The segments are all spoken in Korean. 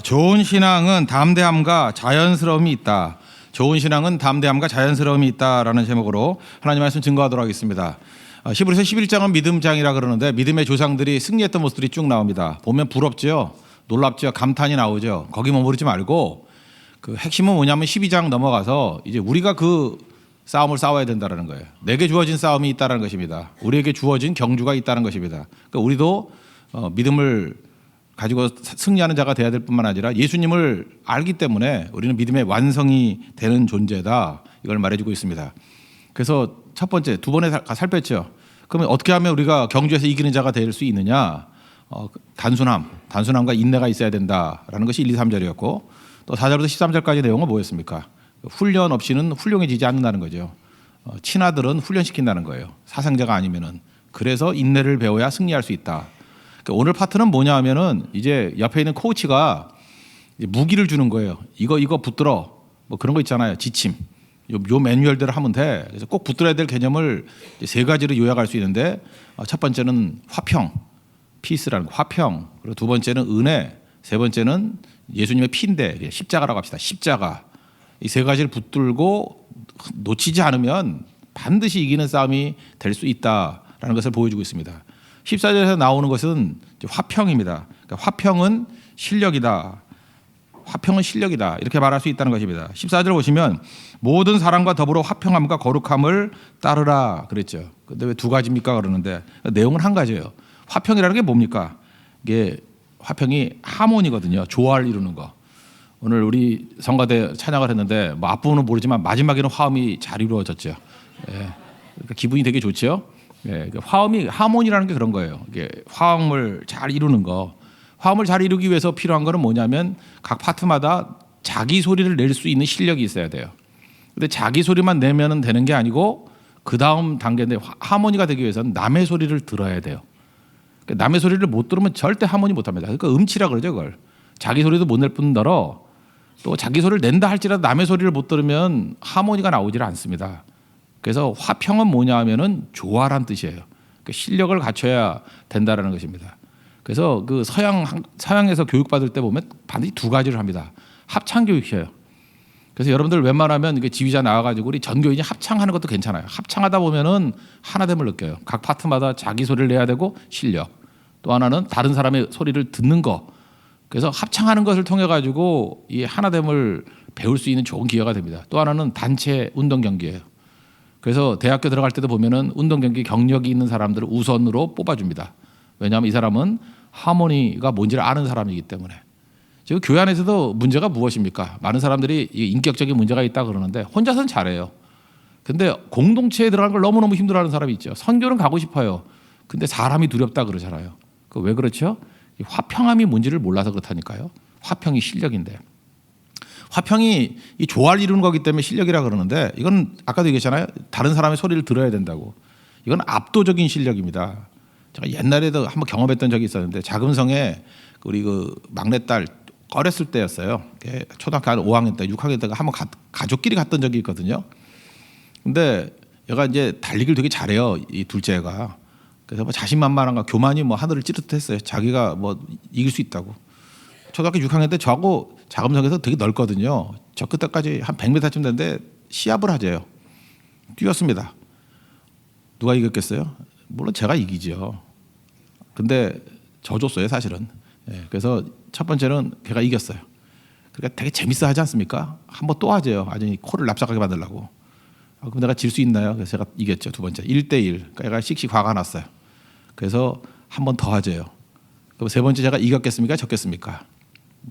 좋은 신앙은 담대함과 자연스러움이 있다. 좋은 신앙은 담대함과 자연스러움이 있다라는 제목으로 하나님 말씀 증거하도록 하겠습니다. 히브리서 11장은 믿음장이라 그러는데 믿음의 조상들이 승리했던 모습들이 쭉 나옵니다. 보면 부럽죠, 놀랍죠, 감탄이 나오죠. 거기 머무르지 말고 그 핵심은 뭐냐면 12장 넘어가서 이제 우리가 그 싸움을 싸워야 된다는 거예요. 내게 주어진 싸움이 있다는 것입니다. 우리에게 주어진 경주가 있다는 것입니다. 그러니까 우리도 믿음을 가지고 승리하는 자가 되어야 될 뿐만 아니라 예수님을 알기 때문에 우리는 믿음의 완성이 되는 존재다. 이걸 말해주고 있습니다. 그래서 첫 번째, 두 번에 살폈죠. 그러면 어떻게 하면 우리가 경주에서 이기는 자가 될 수 있느냐? 단순함과 인내가 있어야 된다라는 것이 1, 2, 3절이었고 또 4절부터 13절까지 내용은 뭐였습니까? 훈련 없이는 훌륭해지지 않는다는 거죠. 친아들은 훈련시킨다는 거예요. 사상자가 아니면은. 그래서 인내를 배워야 승리할 수 있다. 오늘 파트는 뭐냐 하면은 이제 옆에 있는 코치가 무기를 주는 거예요. 이거 붙들어. 뭐 그런 거 있잖아요. 지침. 요 매뉴얼대로 하면 돼. 그래서 꼭 붙들어야 될 개념을 세 가지로 요약할 수 있는데 첫 번째는 화평, 피스라는 거, 화평. 그리고 두 번째는 은혜, 세 번째는 예수님의 피인데 십자가라고 합시다. 십자가. 이 세 가지를 붙들고 놓치지 않으면 반드시 이기는 싸움이 될 수 있다라는 것을 보여주고 있습니다. 14절에서 나오는 것은 화평입니다. 그러니까 화평은 실력이다. 화평은 실력이다. 이렇게 말할 수 있다는 것입니다. 14절 보시면 모든 사람과 더불어 화평함과 거룩함을 따르라 그랬죠. 근데 왜 두 가지입니까? 그러는데 내용은 한 가지예요. 화평이라는 게 뭡니까? 이게 화평이 하모니거든요. 조화를 이루는 거. 오늘 우리 성가대 찬양을 했는데 뭐 앞부분은 모르지만 마지막에는 화음이 잘 이루어졌죠. 예. 그러니까 기분이 되게 좋죠. 예, 화음이 하모니라는 게 그런 거예요. 이게 화음을 잘 이루는 거. 화음을 잘 이루기 위해서 필요한 거는 뭐냐면 각 파트마다 자기 소리를 낼 수 있는 실력이 있어야 돼요. 근데 자기 소리만 내면은 되는 게 아니고 그 다음 단계인데 하모니가 되기 위해서는 남의 소리를 들어야 돼요. 그러니까 남의 소리를 못 들으면 절대 하모니 못 합니다. 그러니까 음치라 그러죠, 그걸. 자기 소리도 못 낼 뿐더러 또 자기 소리를 낸다 할지라도 남의 소리를 못 들으면 하모니가 나오질 않습니다. 그래서 화평은 뭐냐 하면은 조화란 뜻이에요. 그러니까 실력을 갖춰야 된다라는 것입니다. 그래서 그 서양에서 교육받을 때 보면 반드시 두 가지를 합니다. 합창 교육이에요. 그래서 여러분들 웬만하면 이게 지휘자 나와가지고 우리 전교인이 합창하는 것도 괜찮아요. 합창하다 보면은 하나됨을 느껴요. 각 파트마다 자기 소리를 내야 되고 실력. 또 하나는 다른 사람의 소리를 듣는 거. 그래서 합창하는 것을 통해 가지고 이 하나됨을 배울 수 있는 좋은 기회가 됩니다. 또 하나는 단체 운동 경기예요. 그래서 대학교 들어갈 때도 보면은 운동 경기 경력이 있는 사람들을 우선으로 뽑아줍니다. 왜냐하면 이 사람은 하모니가 뭔지를 아는 사람이기 때문에. 지금 교회 안에서도 문제가 무엇입니까? 많은 사람들이 인격적인 문제가 있다 그러는데 혼자서는 잘해요. 근데 공동체에 들어가는 걸 너무너무 힘들어하는 사람이 있죠. 선교는 가고 싶어요. 근데 사람이 두렵다 그러잖아요. 그 왜 그렇죠? 화평함이 뭔지를 몰라서 그렇다니까요. 화평이 실력인데. 화평이 이 조화를 이루는 거기 때문에 실력이라 그러는데 이건 아까도 얘기했잖아요. 다른 사람의 소리를 들어야 된다고. 이건 압도적인 실력입니다. 제가 옛날에도 한번 경험했던 적이 있었는데 자금성에 우리 그 막내딸 어렸을 때였어요. 초등학교 한 5학년 때, 6학년 때 한번 가족끼리 갔던 적이 있거든요. 근데 얘가 이제 달리기를 되게 잘해요. 이 둘째가. 그래서 뭐 자신만만한가 교만이 뭐 하늘을 찌릿했어요. 자기가 뭐 이길 수 있다고. 초등학교 6학년 때 저하고 자금성에서 되게 넓거든요. 저 끝에까지 한 100m쯤 되는데 시합을 하재요. 뛰었습니다. 누가 이겼겠어요? 물론 제가 이기죠. 근데 져줬어요, 사실은. 예, 그래서 첫 번째는 걔가 이겼어요. 그러니까 되게 재밌어 하지 않습니까? 한번 또 하재요. 아주 코를 납작하게 만들려고. 그럼 내가 질 수 있나요? 그래서 제가 이겼죠. 두 번째 1대1. 그러니까 얘가 씩씩 화가 났어요. 그래서 한 번 더 하재요. 그럼 세 번째 제가 이겼겠습니까? 졌겠습니까?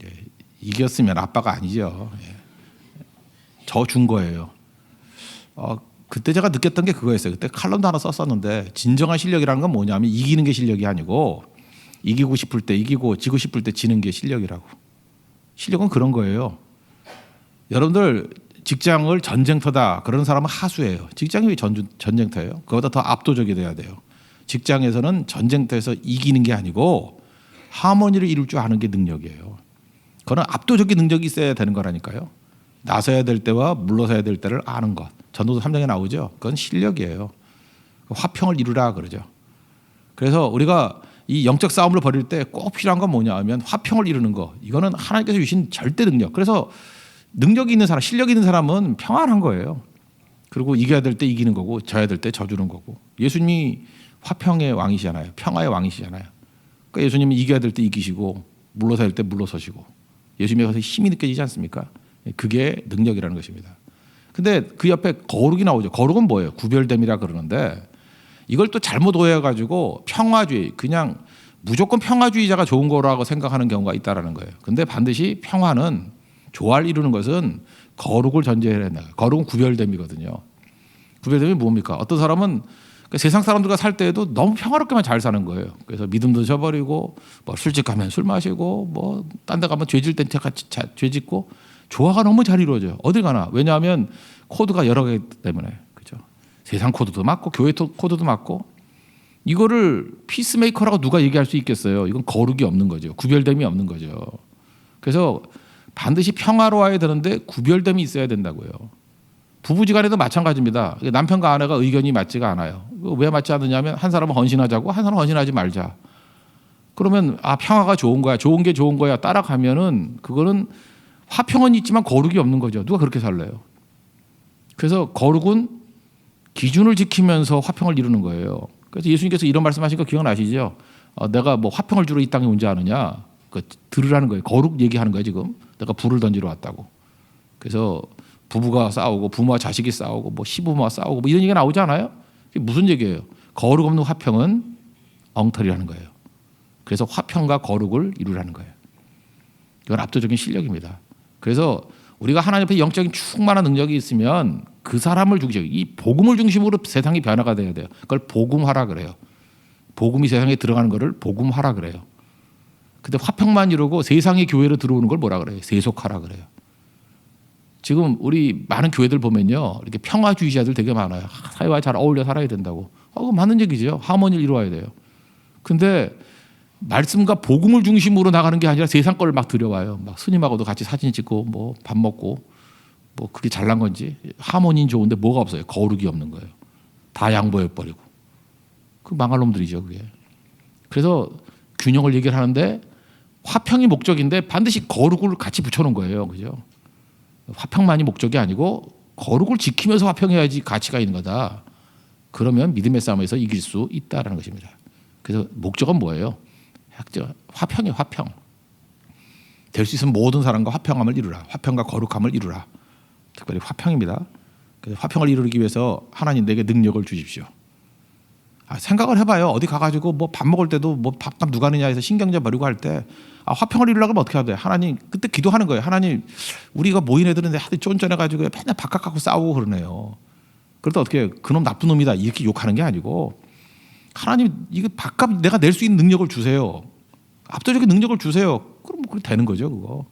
예, 이겼으면 아빠가 아니죠. 예. 저 준 거예요. 그때 제가 느꼈던 게 그거였어요. 그때 칼럼도 하나 썼었는데 진정한 실력이라는 건 뭐냐면 이기는 게 실력이 아니고 이기고 싶을 때 이기고 지고 싶을 때 지는 게 실력이라고. 실력은 그런 거예요. 여러분들 직장을 전쟁터다 그런 사람은 하수예요. 직장이 왜 전쟁터예요? 그거보다 더 압도적이 돼야 돼요. 직장에서는 전쟁터에서 이기는 게 아니고 하모니를 이룰 줄 아는 게 능력이에요. 그건 압도적인 능력이 있어야 되는 거라니까요. 나서야 될 때와 물러서야 될 때를 아는 것. 전도서 3장에 나오죠. 그건 실력이에요. 화평을 이루라 그러죠. 그래서 우리가 이 영적 싸움을 벌일 때 꼭 필요한 건 뭐냐 하면 화평을 이루는 거. 이거는 하나님께서 주신 절대 능력. 그래서 능력이 있는 사람, 실력이 있는 사람은 평안한 거예요. 그리고 이겨야 될 때 이기는 거고 져야 될 때 져주는 거고. 예수님이 화평의 왕이시잖아요. 평화의 왕이시잖아요. 그러니까 예수님은 이겨야 될 때 이기시고 물러서야 될 때 물러서시고 예수님에 가서 힘이 느껴지지 않습니까? 그게 능력이라는 것입니다. 근데 그 옆에 거룩이 나오죠. 거룩은 뭐예요? 구별됨이라 그러는데 이걸 또 잘못 오해해가지고 평화주의, 그냥 무조건 평화주의자가 좋은 거라고 생각하는 경우가 있다라는 거예요. 근데 반드시 평화는 조화를 이루는 것은 거룩을 전제해야 된다. 거룩은 구별됨이거든요. 구별됨이 뭡니까? 어떤 사람은 세상 사람들과 살 때에도 너무 평화롭게만 잘 사는 거예요. 그래서 믿음도 저버리고 뭐 술집 가면 술 마시고 뭐 딴 데 가면 죄질 땐 같이 죄 짓고 조화가 너무 잘 이루어져요. 어딜 가나. 왜냐하면 코드가 여러 개 때문에. 그렇죠? 세상 코드도 맞고 교회 코드도 맞고 이거를 피스메이커라고 누가 얘기할 수 있겠어요. 이건 거룩이 없는 거죠. 구별됨이 없는 거죠. 그래서 반드시 평화로워야 되는데 구별됨이 있어야 된다고요. 부부지간에도 마찬가지입니다. 남편과 아내가 의견이 맞지가 않아요. 왜 맞지 않느냐면 한 사람은 헌신하자고 한 사람은 헌신하지 말자. 그러면 평화가 좋은 거야. 좋은 게 좋은 거야. 따라가면은 그거는 화평은 있지만 거룩이 없는 거죠. 누가 그렇게 살래요? 그래서 거룩은 기준을 지키면서 화평을 이루는 거예요. 그래서 예수님께서 이런 말씀하신 거 기억나시죠? 내가 뭐 화평을 주러 이 땅에 온 지 아느냐? 들으라는 거예요. 거룩 얘기하는 거예요 지금. 내가 불을 던지러 왔다고. 그래서 부부가 싸우고 부모와 자식이 싸우고 뭐 시부모와 싸우고 뭐 이런 얘기가 나오지 않아요? 이게 무슨 얘기예요? 거룩 없는 화평은 엉터리라는 거예요. 그래서 화평과 거룩을 이루라는 거예요. 이건 압도적인 실력입니다. 그래서 우리가 하나님 앞에 영적인 충만한 능력이 있으면 그 사람을 중심으로 이 복음을 중심으로 세상이 변화가 돼야 돼요. 그걸 복음화라 그래요. 복음이 세상에 들어가는 거를 복음화라 그래요. 근데 화평만 이루고 세상의 교회로 들어오는 걸 뭐라 그래요? 세속화라 그래요. 지금 우리 많은 교회들 보면요, 이렇게 평화주의자들 되게 많아요. 사회와 잘 어울려 살아야 된다고. 그거 맞는 얘기죠. 하모니를 이루어야 돼요. 근데 말씀과 복음을 중심으로 나가는 게 아니라 세상 걸 막 들여와요. 막 스님하고도 같이 사진 찍고 뭐 밥 먹고 뭐 그게 잘난 건지 하모니는 좋은데 뭐가 없어요. 거룩이 없는 거예요. 다 양보해 버리고. 그 망할 놈들이죠, 그게. 그래서 균형을 얘기를 하는데 화평이 목적인데 반드시 거룩을 같이 붙여놓은 거예요, 그죠? 화평만이 목적이 아니고 거룩을 지키면서 화평해야지 가치가 있는 거다. 그러면 믿음의 싸움에서 이길 수 있다라는 것입니다. 그래서 목적은 뭐예요? 화평이에요. 화평. 될 수 있으면 모든 사람과 화평함을 이루라. 화평과 거룩함을 이루라. 특별히 화평입니다. 그래서 화평을 이루기 위해서 하나님 내게 능력을 주십시오. 생각을 해봐요. 어디 가가지고 뭐 밥 먹을 때도 뭐 밥값 누가 하느냐 해서 신경전 버리고 할 때 화평을 이루려고 하면 어떻게 해야 돼? 하나님 그때 기도하는 거예요. 하나님 우리가 모인 애들은 하도 쫀쫀해가지고 맨날 밥값 갖고 싸우고 그러네요. 그러다 어떻게 그놈 나쁜 놈이다 이렇게 욕하는 게 아니고 하나님 이거 밥값 내가 낼 수 있는 능력을 주세요. 압도적인 능력을 주세요. 그럼 그렇게 되는 거죠, 그거.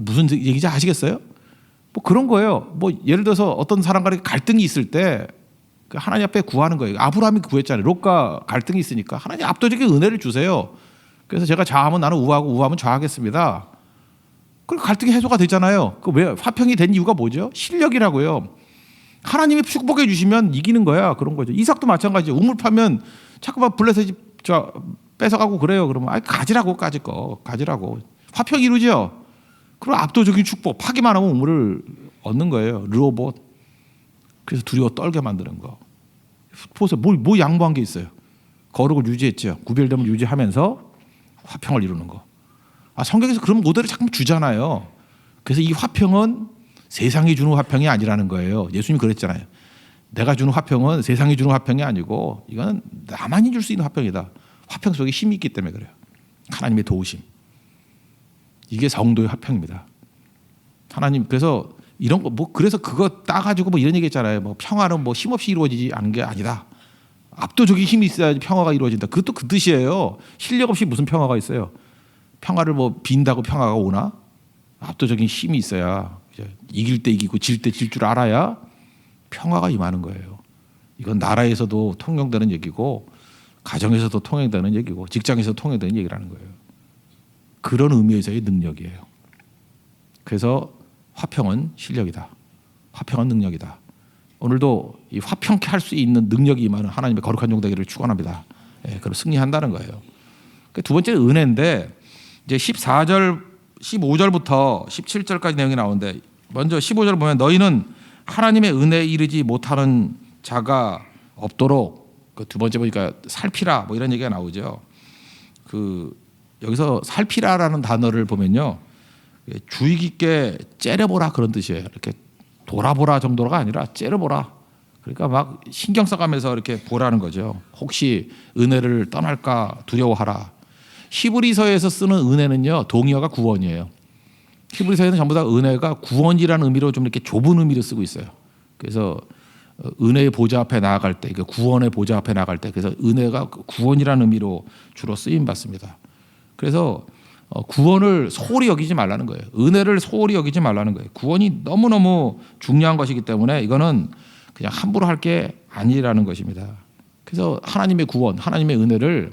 무슨 얘기인지 아시겠어요? 뭐 그런 거예요. 뭐 예를 들어서 어떤 사람과 갈등이 있을 때 하나님 앞에 구하는 거예요. 아브라함이 구했잖아요. 롯과 갈등이 있으니까 하나님 압도적인 은혜를 주세요. 그래서 제가 좌하면 나는 우하고 우하면 좌하겠습니다. 그리고 갈등이 해소가 되잖아요. 그 왜 화평이 된 이유가 뭐죠? 실력이라고요. 하나님이 축복해 주시면 이기는 거야. 그런 거죠. 이삭도 마찬가지예요. 우물 파면 자꾸만 블레셋이 뺏어가고 그래요. 그러면 가지라고 까짓 거 가지라고. 화평 이루죠. 그리고 압도적인 축복. 파기만 하면 우물을 얻는 거예요. 르호봇. 그래서 두려워 떨게 만드는 거. 보세요. 뭐 양보한 게 있어요. 거룩을 유지했죠. 구별됨을 유지하면서 화평을 이루는 거. 성경에서 그런 모델을 자꾸 주잖아요. 그래서 이 화평은 세상이 주는 화평이 아니라는 거예요. 예수님이 그랬잖아요. 내가 주는 화평은 세상이 주는 화평이 아니고 이거는 나만이 줄 수 있는 화평이다. 화평 속에 힘이 있기 때문에 그래요. 하나님의 도우심. 이게 성도의 화평입니다. 하나님 그래서 이런 거 뭐 그래서 그거 따가지고 뭐 이런 얘기했잖아요. 뭐 평화는 뭐 힘없이 이루어지지 않는 게 아니다. 압도적인 힘이 있어야지 평화가 이루어진다. 그것도 그 뜻이에요. 실력 없이 무슨 평화가 있어요? 평화를 뭐 빈다고 평화가 오나? 압도적인 힘이 있어야 이길 때 이기고 질 때 질 줄 알아야 평화가 임하는 거예요. 이건 나라에서도 통용되는 얘기고 가정에서도 통용되는 얘기고 직장에서도 통용되는 얘기라는 거예요. 그런 의미에서의 능력이에요. 그래서 화평은 실력이다. 화평은 능력이다. 오늘도 이 화평케 할 수 있는 능력이 임하는 하나님의 거룩한 종 되기를 축원합니다. 예, 그럼 승리한다는 거예요. 두 번째는 은혜인데 이제 14절, 15절부터 17절까지 내용이 나오는데 먼저 15절 보면 너희는 하나님의 은혜에 이르지 못하는 자가 없도록 그 두 번째 보니까 살피라 뭐 이런 얘기가 나오죠. 그 여기서 살피라라는 단어를 보면요. 주의 깊게 째려보라 그런 뜻이에요. 이렇게 돌아보라 정도가 아니라 째려보라. 그러니까 막 신경 써가면서 이렇게 보라는 거죠. 혹시 은혜를 떠날까 두려워하라. 히브리서에서 쓰는 은혜는요. 동의어가 구원이에요. 히브리서에는 전부 다 은혜가 구원이라는 의미로 좀 이렇게 좁은 의미로 쓰고 있어요. 그래서 은혜의 보좌 앞에 나아갈 때, 구원의 보좌 앞에 나아갈 때, 그래서 은혜가 구원이라는 의미로 주로 쓰임 받습니다. 그래서 구원을 소홀히 여기지 말라는 거예요. 은혜를 소홀히 여기지 말라는 거예요. 구원이 너무너무 중요한 것이기 때문에 이거는 그냥 함부로 할 게 아니라는 것입니다. 그래서 하나님의 구원, 하나님의 은혜를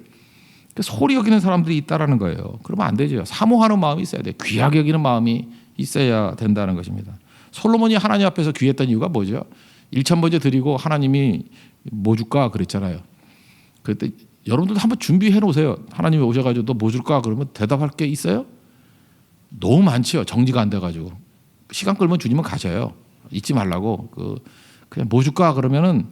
소홀히 여기는 사람들이 있다라는 거예요. 그러면 안 되죠. 사모하는 마음이 있어야 돼요. 귀하게 여기는 마음이 있어야 된다는 것입니다. 솔로몬이 하나님 앞에서 귀했던 이유가 뭐죠? 일천번제 드리고 하나님이 뭐 줄까 그랬잖아요. 그때 여러분들도 한번 준비해 놓으세요. 하나님이 오셔가지고 너 뭐 줄까 그러면 대답할 게 있어요? 너무 많지요. 정리가 안 돼가지고 시간 끌면 주님은 가셔요. 잊지 말라고. 그냥 뭐 줄까 그러면은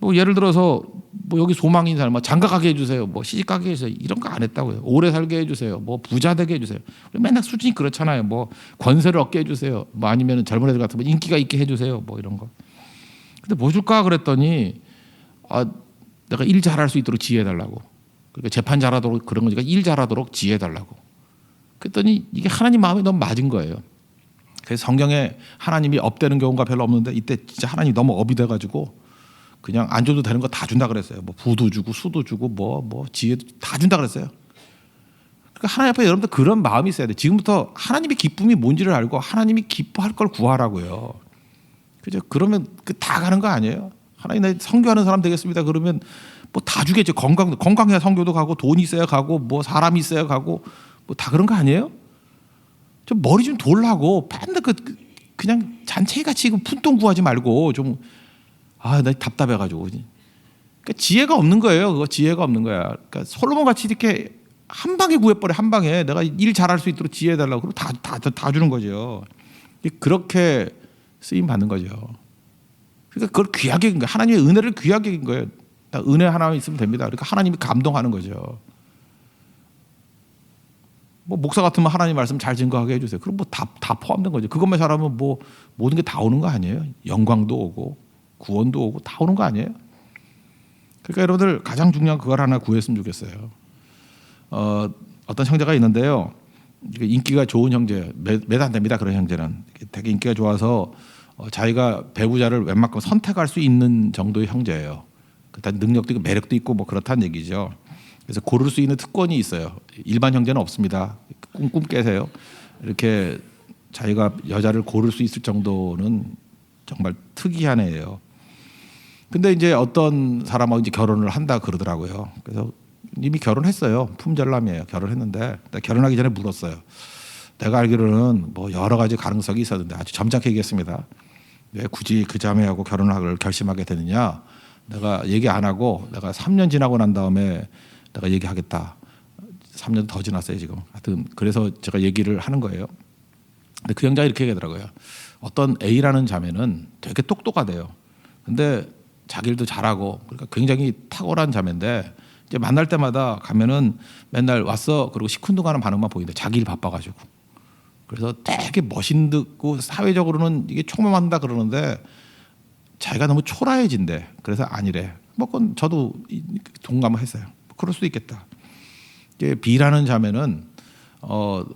뭐 예를 들어서 뭐 여기 소망인 사람 뭐 장가 가게 해주세요. 뭐 시집 가게 해주세요. 이런 거 안 했다고요. 오래 살게 해주세요. 뭐 부자 되게 해주세요. 맨날 수준이 그렇잖아요. 뭐 권세를 얻게 해주세요. 뭐 아니면 젊은 애들 같으면 인기가 있게 해주세요. 뭐 이런 거. 근데 뭐 줄까 그랬더니 내가 일 잘할 수 있도록 지혜해달라고. 그러니까 재판 잘하도록 그런 거니까 일 잘하도록 지혜해달라고. 그랬더니 이게 하나님 마음에 너무 맞은 거예요. 그래서 성경에 하나님이 업되는 경우가 별로 없는데 이때 진짜 하나님이 너무 업이 돼가지고 그냥 안 줘도 되는 거 다 준다 그랬어요. 뭐 부도 주고 수도 주고 뭐 지혜도 다 준다 그랬어요. 그러니까 하나님 앞에 여러분들 그런 마음이 있어야 돼. 지금부터 하나님의 기쁨이 뭔지를 알고 하나님이 기뻐할 걸 구하라고요. 그죠? 그러면 다 가는 거 아니에요? 하나님 나 선교하는 사람 되겠습니다. 그러면 뭐 다 주겠죠. 건강해야 선교도 가고 돈이 있어야 가고 뭐 사람이 있어야 가고 뭐 다 그런 거 아니에요? 좀 머리 좀 돌라고 맨날 그냥 잔챙이 같이 푼돈 구하지 말고 좀 나 답답해가지고. 그러니까 지혜가 없는 거예요. 그거 지혜가 없는 거야. 그러니까 솔로몬 같이 이렇게 한 방에 구해버려. 한 방에 내가 일 잘할 수 있도록 지혜해달라고 그럼 다 주는 거죠. 그렇게 쓰임 받는 거죠. 그러니까 그걸 귀하게 긴 거예요. 하나님의 은혜를 귀하게 긴 거예요. 은혜 하나 있으면 됩니다. 그러니까 하나님이 감동하는 거죠. 뭐 목사 같으면 하나님 말씀 잘 증거하게 해주세요. 그럼 뭐 다 포함된 거죠. 그것만 잘하면 뭐 모든 게 다 오는 거 아니에요? 영광도 오고 구원도 오고 다 오는 거 아니에요? 그러니까 여러분들 가장 중요한 그걸 하나 구했으면 좋겠어요. 어떤 형제가 있는데요. 인기가 좋은 형제, 몇 안 됩니다. 그런 형제는 되게 인기가 좋아서 자기가 배우자를 웬만큼 선택할 수 있는 정도의 형제예요. 일단 능력도 있고 매력도 있고 뭐 그렇다는 얘기죠. 그래서 고를 수 있는 특권이 있어요. 일반 형제는 없습니다. 꿈 깨세요. 이렇게 자기가 여자를 고를 수 있을 정도는 정말 특이한 애예요. 근데 이제 어떤 사람하고 이제 결혼을 한다 그러더라고요. 그래서 이미 결혼했어요. 품절남이에요. 결혼했는데 결혼하기 전에 물었어요. 내가 알기로는 뭐 여러 가지 가능성이 있었는데 아주 점잖게 얘기했습니다. 왜 굳이 그 자매하고 결혼을 결심하게 되느냐? 내가 얘기 안 하고 내가 3년 지나고 난 다음에 내가 얘기하겠다. 3년 더 지났어요 지금. 하여튼 그래서 제가 얘기를 하는 거예요. 근데 그 형제가 이렇게 얘기하더라고요. 어떤 A라는 자매는 되게 똑똑하대요. 근데 자기 일도 잘하고 그러니까 굉장히 탁월한 자매인데 이제 만날 때마다 가면은 맨날 왔어 그리고 시큰둥하는 반응만 보이는데 자기 일 바빠가지고 그래서 되게 멋있고 사회적으로는 이게 총망한다 그러는데 자기가 너무 초라해진대. 그래서 아니래. 뭐 그건 저도 동감했어요. 그럴 수도 있겠다. 이제 B라는 자매는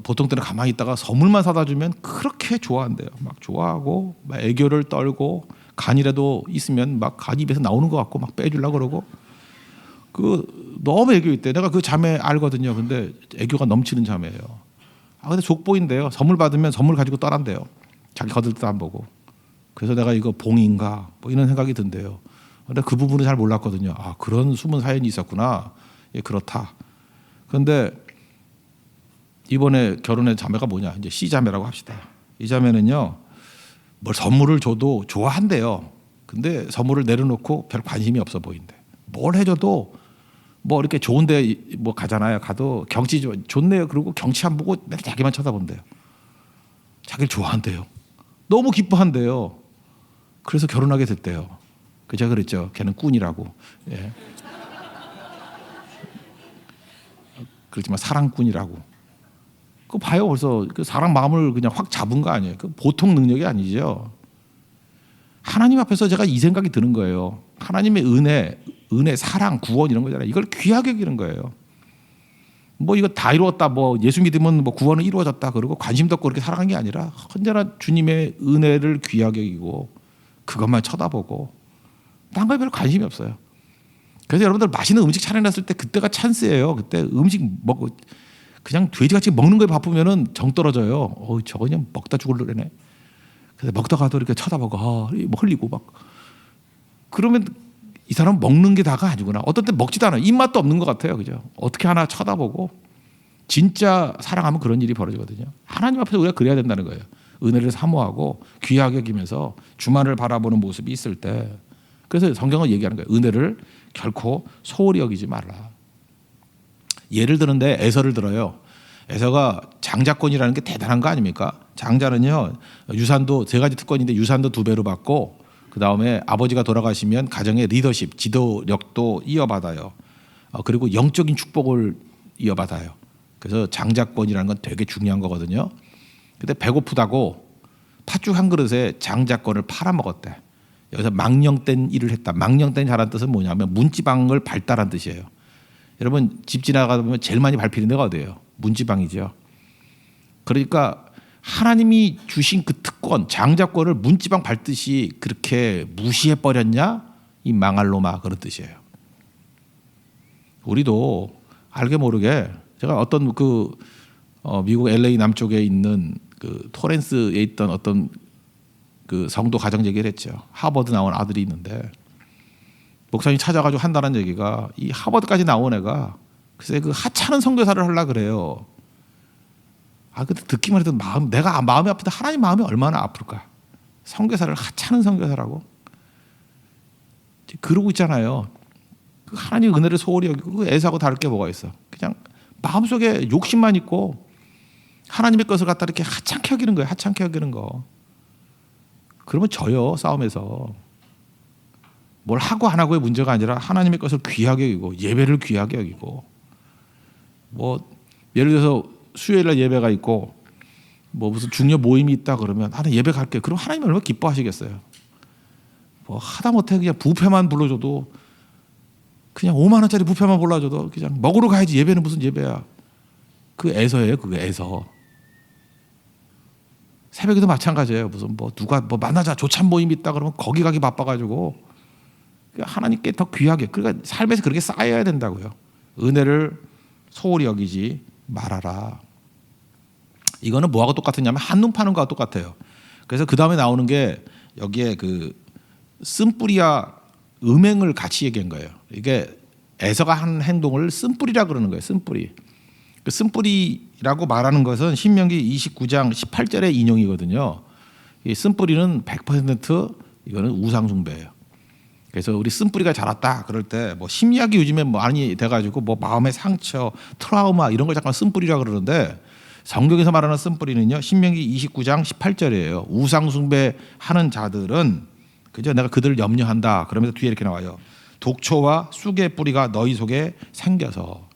보통 때는 가만히 있다가 선물만 사다 주면 그렇게 좋아한대요. 막 좋아하고 막 애교를 떨고 간이라도 있으면 막 간 입에서 나오는 것 같고 막 빼주려고 그러고 너무 애교 있대. 내가 그 자매 알거든요. 근데 애교가 넘치는 자매예요. 근데 족보인데요. 선물 받으면 선물 가지고 떠난대요. 자기 거들떠 안 보고. 그래서 내가 이거 봉인가 뭐 이런 생각이 든대요. 근데 그 부분은 잘 몰랐거든요. 그런 숨은 사연이 있었구나. 예, 그렇다. 그런데 이번에 결혼한 자매가 뭐냐? 이제 C 자매라고 합시다. 이 자매는요, 뭘 선물을 줘도 좋아한대요. 근데 선물을 내려놓고 별 관심이 없어 보인대. 뭘 해줘도 뭐 이렇게 좋은데 뭐 가잖아요. 가도 경치 좋네요. 그리고 경치 안 보고 맨날 자기만 쳐다본대요. 자기를 좋아한대요. 너무 기뻐한대요. 그래서 결혼하게 됐대요. 그 제가 그랬죠. 걔는 꾼이라고. 예. 그렇지만 사랑꾼이라고. 그거 봐요. 벌써 그 사람 마음을 그냥 확 잡은 거 아니에요. 그 보통 능력이 아니죠. 하나님 앞에서 제가 이 생각이 드는 거예요. 하나님의 은혜, 사랑, 구원 이런 거잖아요. 이걸 귀하게 여기는 거예요. 뭐 이거 다 이루었다. 뭐 예수 믿으면 뭐 구원은 이루어졌다. 그러고 관심도 없고 그렇게 살아간 게 아니라 언제나 주님의 은혜를 귀하게 여기고 그것만 쳐다보고 딴 거에 별로 관심이 없어요. 그래서 여러분들 맛있는 음식 차려놨을 때 그때가 찬스예요. 그때 음식 먹고 그냥 돼지같이 먹는 거에 바쁘면은 정 떨어져요. 저거 그냥 먹다 죽을래네. 그래서 먹다가도 이렇게 쳐다보고 뭐 흘리고 막 그러면 이 사람 먹는 게 다가 아니구나. 어떤 때 먹지도 않아요. 입맛도 없는 것 같아요. 그죠? 어떻게 하나 쳐다보고 진짜 사랑하면 그런 일이 벌어지거든요. 하나님 앞에서 우리가 그래야 된다는 거예요. 은혜를 사모하고 귀하게 여기면서 주만을 바라보는 모습이 있을 때 그래서 성경은 얘기하는 거예요. 은혜를 결코 소홀히 여기지 말라. 예를 드는데 에서를 들어요. 에서가 장자권이라는 게 대단한 거 아닙니까? 장자는요 유산도 세 가지 특권인데 유산도 2배로 받고 그 다음에 아버지가 돌아가시면 가정의 리더십, 지도력도 이어받아요. 그리고 영적인 축복을 이어받아요. 그래서 장자권이라는 건 되게 중요한 거거든요. 근데 배고프다고 팥죽 한 그릇에 장자권을 팔아먹었대. 여기서 망령된 일을 했다. 망령된 자란 뜻은 뭐냐면 문지방을 밟다란 뜻이에요. 여러분 집 지나가다 보면 제일 많이 밟히는 데가 어디예요? 문지방이죠. 그러니까 하나님이 주신 그 특권, 장자권을 문지방 밟듯이 그렇게 무시해 버렸냐? 이 망할 놈아 그런 뜻이에요. 우리도 알게 모르게 제가 어떤 미국 LA 남쪽에 있는 그 토렌스에 있던 어떤 그 성도 가정 얘기를 했죠. 하버드 나온 아들이 있는데 목사님 찾아가지고 한다는 얘기가 이 하버드까지 나온 애가 글쎄 그 하찮은 선교사를 하려 그래요. 근데 듣기만 해도 내가 마음이 아픈데 하나님 마음이 얼마나 아플까? 선교사를 하찮은 선교사라고 그러고 있잖아요. 그 하나님의 은혜를 소홀히 여기고 그 에서하고 다를 게 뭐가 있어? 그냥 마음속에 욕심만 있고 하나님의 것을 갖다 이렇게 하찮게 여기는 거예요. 하찮게 여기는 거. 그러면 져요 싸움에서. 뭘 하고 안 하고의 문제가 아니라 하나님의 것을 귀하게 여기고 예배를 귀하게 여기고 뭐 예를 들어서 수요일날 예배가 있고 뭐 무슨 중요 모임이 있다 그러면 나는 예배 갈게. 그럼 하나님 얼마나 기뻐하시겠어요. 뭐 하다못해 그냥 뷔페만 불러줘도 그냥 5만 원짜리 뷔페만 불러줘도 그냥 먹으러 가야지. 예배는 무슨 예배야. 그 애서예요. 그게 애서. 새벽에도 마찬가지예요. 무슨 뭐 누가 뭐 만나자 조찬 모임이 있다 그러면 거기 가기 바빠가지고 하나님께 더 귀하게 그러니까 삶에서 그렇게 쌓여야 된다고요. 은혜를 소홀히 여기지 말아라. 이거는 뭐하고 똑같으냐면 한눈 파는 거하고 똑같아요. 그래서 그 다음에 나오는 게 여기에 그 쓴뿌리와 음행을 같이 얘기한 거예요. 이게 에서가 한 행동을 쓴뿌리라 그러는 거예요. 쓴뿌리. 그 쓴뿌리라고 말하는 것은 신명기 29장 18절의 인용이거든요. 이 쓴뿌리는 100% 이거는 우상 숭배예요. 그래서 우리 쓴뿌리가 자랐다 그럴 때 뭐 심리학이 요즘에 많이 돼가지고 뭐 마음의 상처, 트라우마 이런 걸 잠깐 쓴뿌리라 그러는데 성경에서 말하는 쓴뿌리는요 신명기 29장 18절이에요. 우상 숭배하는 자들은 그죠? 내가 그들을 염려한다. 그러면서 뒤에 이렇게 나와요. 독초와 쑥의 뿌리가 너희 속에 생겨서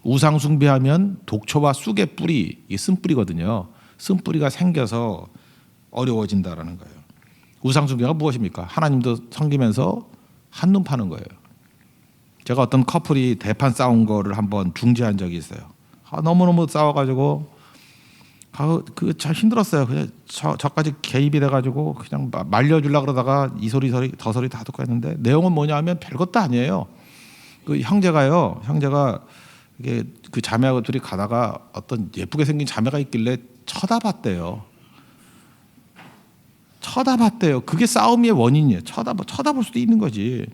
우상 숭배하면 독초와 쑥의 뿌리, 이 쓴뿌리거든요. 쓴뿌리가 생겨서 어려워진다라는 거예요. 우상 숭배가 무엇입니까? 하나님도 섬기면서 한눈 파는 거예요. 제가 어떤 커플이 대판 싸운 거를 한번 중재한 적이 있어요. 너무너무 싸워가지고 참 힘들었어요. 그냥 저까지 개입이 돼가지고 그냥 말려주려 그러다가 이 소리 저 소리 다 듣고 했는데 내용은 뭐냐면 별것도 아니에요. 그 형제가 이게 그 자매하고 둘이 가다가 어떤 예쁘게 생긴 자매가 있길래 쳐다봤대요. 그게 싸움의 원인이에요. 쳐다볼 수도 있는 거지.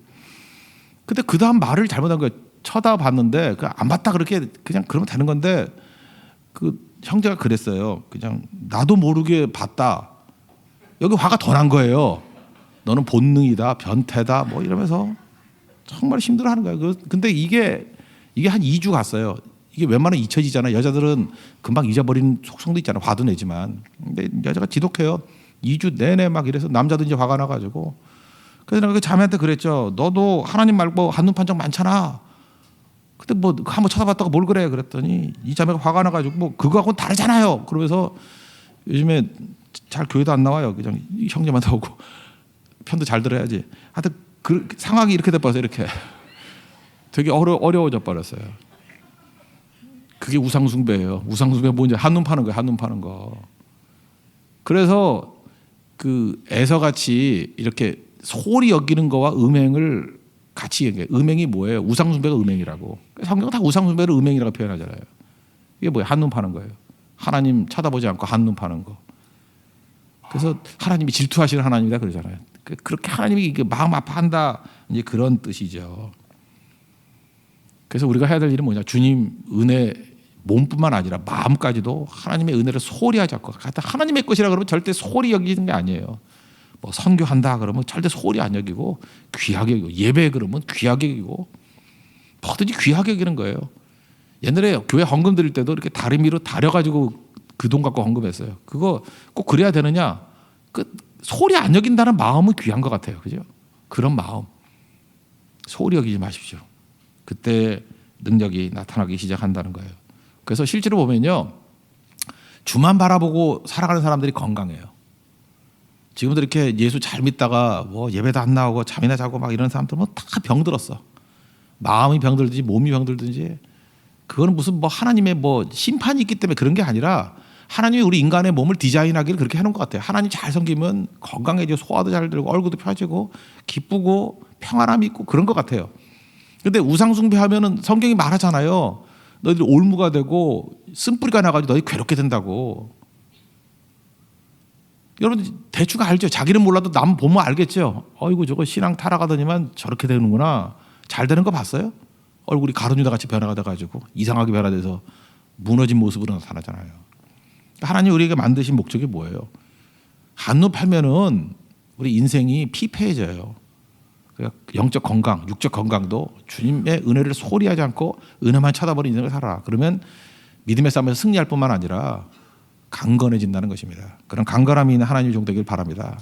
근데 그 다음 말을 잘못한 거예요. 쳐다봤는데 안 봤다 그렇게 그냥 그러면 되는 건데 그 형제가 그랬어요. 그냥 나도 모르게 봤다. 여기 화가 더 난 거예요. 너는 본능이다, 변태다, 뭐 이러면서 정말 힘들어하는 거예요. 근데 이게 한 2주 갔어요. 이게 웬만하면 잊혀지잖아요. 여자들은 금방 잊어버리는 속성도 있잖아요. 화도 내지만. 근데 여자가 지독해요. 2주 내내 막 이래서 남자도 이제 화가 나가지고. 그래서 내가 그 자매한테 그랬죠. 너도 하나님 말고 한눈 판 적 많잖아. 근데 뭐 한번 쳐다봤다가 뭘 그래 그랬더니 이 자매가 화가 나가지고 뭐 그거하고는 다르잖아요. 그러면서 요즘에 잘 교회도 안 나와요. 그냥 형제만 나오고 편도 잘 들어야지. 하여튼 그 상황이 이렇게 돼버려서 이렇게 되게 어려워져 버렸어요. 그게 우상숭배예요. 우상숭배 뭔지 한눈 파는 거예요. 한눈 파는 거. 그래서 그 에서같이 이렇게 소홀히 여기는 거와 음행을 같이 얘기해요. 음행이 뭐예요? 우상숭배가 음행이라고. 성경은 다 우상숭배를 음행이라고 표현하잖아요. 이게 뭐예요? 한눈 파는 거예요. 하나님 쳐다보지 않고 한눈 파는 거. 그래서 하나님이 질투하시는 하나님이다 그러잖아요. 그렇게 하나님이 이게 마음 아파한다 이제 그런 뜻이죠. 그래서 우리가 해야 될 일은 뭐냐? 주님 은혜 몸뿐만 아니라 마음까지도 하나님의 은혜를 소홀히 하지 않고 하나님의 것이라 그러면 절대 소홀히 여기는 게 아니에요. 뭐 선교한다 그러면 절대 소홀히 안 여기고 귀하게 여기고 예배 그러면 귀하게 여기고 뭐든지 귀하게 여기는 거예요. 옛날에 교회 헌금 드릴 때도 이렇게 다리미로 다려가지고 그 돈 갖고 헌금했어요. 그거 꼭 그래야 되느냐? 소홀히 안 여긴다는 마음은 귀한 것 같아요. 그죠? 그런 마음 소홀히 여기지 마십시오. 그때 능력이 나타나기 시작한다는 거예요. 그래서 실제로 보면요, 주만 바라보고 살아가는 사람들이 건강해요. 지금도 이렇게 예수 잘 믿다가 뭐 예배도 안 나오고 잠이나 자고 막 이런 사람들은 다 병들었어. 마음이 병들든지 몸이 병들든지 그거는 무슨 뭐 하나님의 뭐 심판이 있기 때문에 그런 게 아니라 하나님이 우리 인간의 몸을 디자인하기를 그렇게 해놓은 것 같아요. 하나님 잘 섬기면 건강해지고 소화도 잘 되고 얼굴도 펴지고 기쁘고 평안함이 있고 그런 것 같아요. 근데 우상숭배하면은 성경이 말하잖아요. 너희들 올무가 되고 쓴뿌리가 나가지고 너희 괴롭게 된다고. 여러분 대충 알죠? 자기는 몰라도 남 보면 알겠죠? 어이구 저거 신앙 타락하더니만 저렇게 되는구나. 잘 되는 거 봤어요? 얼굴이 가룟유다 같이 변화가 돼가지고 이상하게 변화돼서 무너진 모습으로 나타나잖아요. 하나님 우리에게 만드신 목적이 뭐예요? 한눈 팔면은 우리 인생이 피폐해져요. 영적 건강, 육적 건강도 주님의 은혜를 소홀히 하지 않고 은혜만 쳐다보는 인생을 살아라. 그러면 믿음의 싸움에서 승리할 뿐만 아니라 강건해진다는 것입니다. 그런 강건함이 있는 하나님의 종 되길 바랍니다.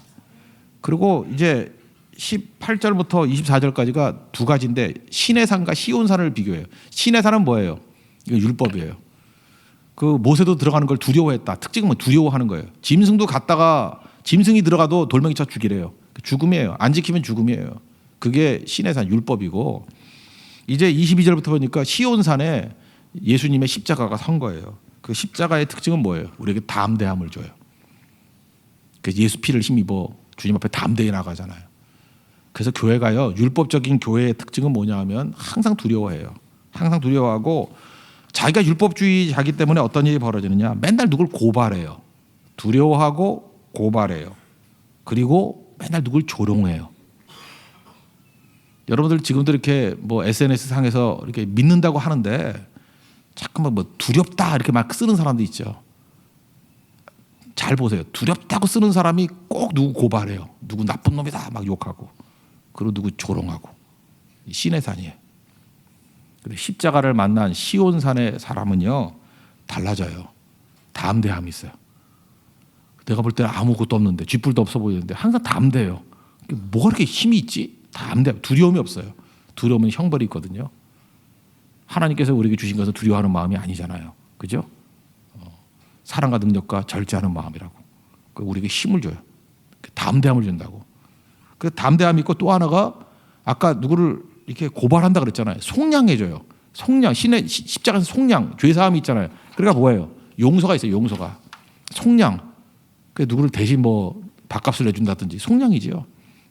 그리고 이제 18절부터 24절까지가 두 가지인데 시내산과 시온산을 비교해요. 시내산은 뭐예요? 이거 율법이에요. 그 모세도 들어가는 걸 두려워했다. 특징은 뭐 두려워하는 거예요. 짐승도 갔다가 짐승이 들어가도 돌멩이 쳐 죽이래요. 죽음이에요. 안 지키면 죽음이에요. 그게 시내산 율법이고 이제 22절부터 보니까 시온산에 예수님의 십자가가 선 거예요. 그 십자가의 특징은 뭐예요? 우리에게 담대함을 줘요. 그래서 예수 피를 힘입어 주님 앞에 담대히 나가잖아요. 그래서 교회가요, 율법적인 교회의 특징은 뭐냐 하면 항상 두려워해요. 항상 두려워하고 자기가 율법주의자이기 때문에 어떤 일이 벌어지느냐, 맨날 누굴 고발해요. 두려워하고 고발해요. 그리고 맨날 누굴 조롱해요. 여러분들 지금도 이렇게 뭐 SNS 상에서 이렇게 믿는다고 하는데 잠깐만 뭐 두렵다 이렇게 막 쓰는 사람도 있죠. 잘 보세요. 두렵다고 쓰는 사람이 꼭 누구 고발해요. 누구 나쁜 놈이다 막 욕하고 그리고 누구 조롱하고. 시내산이에요. 근데 십자가를 만난 시온산의 사람은요 달라져요. 담대함이 있어요. 내가 볼 때는 아무것도 없는데 쥐뿔도 없어 보이는데 항상 담대해요. 뭐가 그렇게 힘이 있지? 담대, 두려움이 없어요. 두려움은 형벌이 있거든요. 하나님께서 우리에게 주신 것은 두려워하는 마음이 아니잖아요. 그죠? 사랑과 능력과 절제하는 마음이라고. 우리에게 힘을 줘요. 담대함을 준다고. 그 담대함이 있고 또 하나가 아까 누구를 이렇게 고발한다 그랬잖아요. 속량해줘요. 속량, 십자가에서 속량, 죄사함이 있잖아요. 그러니까 뭐예요? 용서가 있어요. 용서가. 속량. 그 누구를 대신 뭐 밥값을 내준다든지 속량이지요.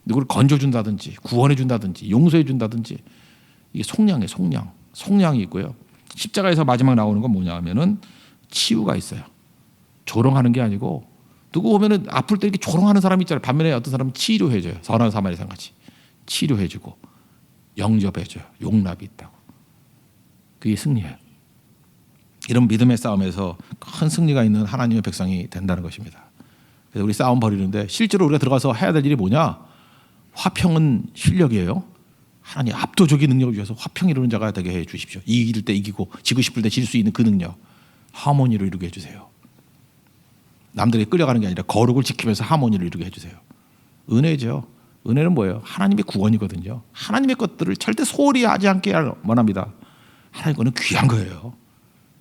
누구를 건져준다든지 구원해준다든지 용서해준다든지 이게 속량이에요. 속량. 속량이 있고요. 십자가에서 마지막 나오는 건 뭐냐 하면은 치유가 있어요. 조롱하는 게 아니고 누구 보면은 아플 때 이렇게 조롱하는 사람이 있잖아요. 반면에 어떤 사람은 치료해줘요. 선한 사마리아인 같이 치료해주고 영접해줘요. 용납이 있다고. 그게 승리예요. 이런 믿음의 싸움에서 큰 승리가 있는 하나님의 백성이 된다는 것입니다. 그래서 우리 싸움 벌이는데 실제로 우리가 들어가서 해야 될 일이 뭐냐? 화평은 실력이에요. 하나님 압도적인 능력을 주셔서 화평 이루는 자가 되게 해 주십시오. 이길 때 이기고 지고 싶을 때 질 수 있는 그 능력, 하모니를 이루게 해주세요. 남들에게 끌려가는 게 아니라 거룩을 지키면서 하모니를 이루게 해주세요. 은혜죠. 은혜는 뭐예요? 하나님의 구원이거든요. 하나님의 것들을 절대 소홀히 하지 않게 원합니다. 하나님 거는 귀한 거예요.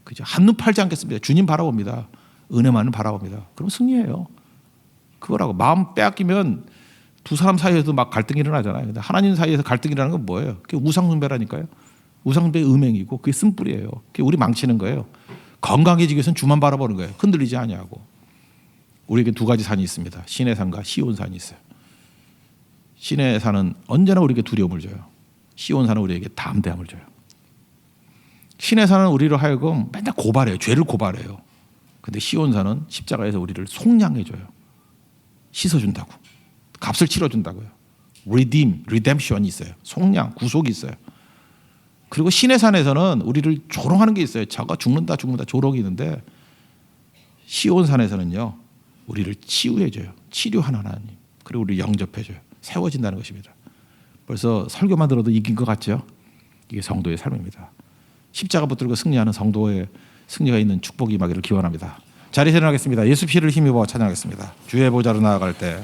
그죠? 한눈 팔지 않겠습니다. 주님 바라봅니다. 은혜만을 바라봅니다. 그럼 승리해요. 그거라고. 마음 빼앗기면 두 사람 사이에서 막 갈등이 일어나잖아요. 근데 하나님 사이에서 갈등이라는 건 뭐예요? 그게 우상숭배라니까요. 우상숭배의 음행이고 그게 쓴뿌리예요. 그게 우리 망치는 거예요. 건강해지기 위해서는 주만 바라보는 거예요. 흔들리지 아니하고. 우리에게 두 가지 산이 있습니다. 신의 산과 시온산이 있어요. 신의 산은 언제나 우리에게 두려움을 줘요. 시온산은 우리에게 담대함을 줘요. 신의 산은 우리로 하여금 맨날 고발해요. 죄를 고발해요. 근데 시온산은 십자가에서 우리를 속량해 줘요. 씻어준다고. 값을 치러준다고요. redemption이 있어요. 속량, 구속이 있어요. 그리고 신의 산에서는 우리를 조롱하는 게 있어요. 저거 죽는다 조롱이 있는데 시온산에서는요. 우리를 치유해줘요. 치료하는 하나님. 그리고 우리를 영접해줘요. 세워진다는 것입니다. 벌써 설교만 들어도 이긴 것 같죠? 이게 성도의 삶입니다. 십자가 붙들고 승리하는 성도의 승리가 있는 축복이 임하기를 기원합니다. 자리에 일어나겠습니다. 예수 피를 힘입어 찬양하겠습니다. 주의 보좌로 나아갈 때